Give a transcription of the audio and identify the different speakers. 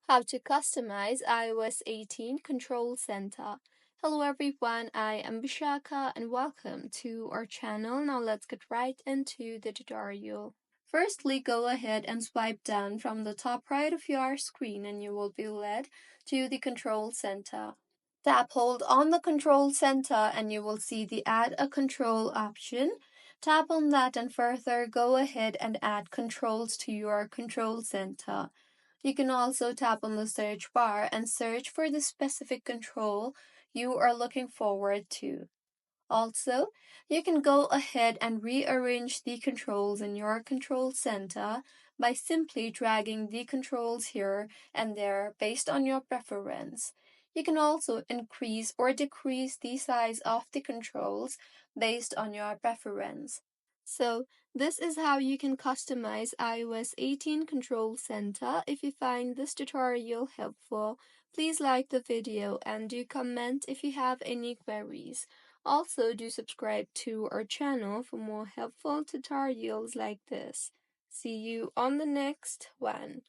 Speaker 1: How to customize iOS 18 Control Center. Hello everyone, I am Bishaka and welcome to our channel. Now let's get right into the tutorial. Firstly, go ahead and swipe down from the top right of your screen and you will be led to the Control Center. Hold on the Control Center and you will see the Add a Control option. Tap on that and further go ahead and add controls to your Control Center. You can also tap on the search bar and search for the specific control you are looking forward to. Also, you can go ahead and rearrange the controls in your control center by simply dragging the controls here and there based on your preference. You can also increase or decrease the size of the controls based on your preference. So, this is how you can customize iOS 18 Control Center. If you find this tutorial helpful, please like the video and do comment if you have any queries. Also, do subscribe to our channel for more helpful tutorials like this. See you on the next one.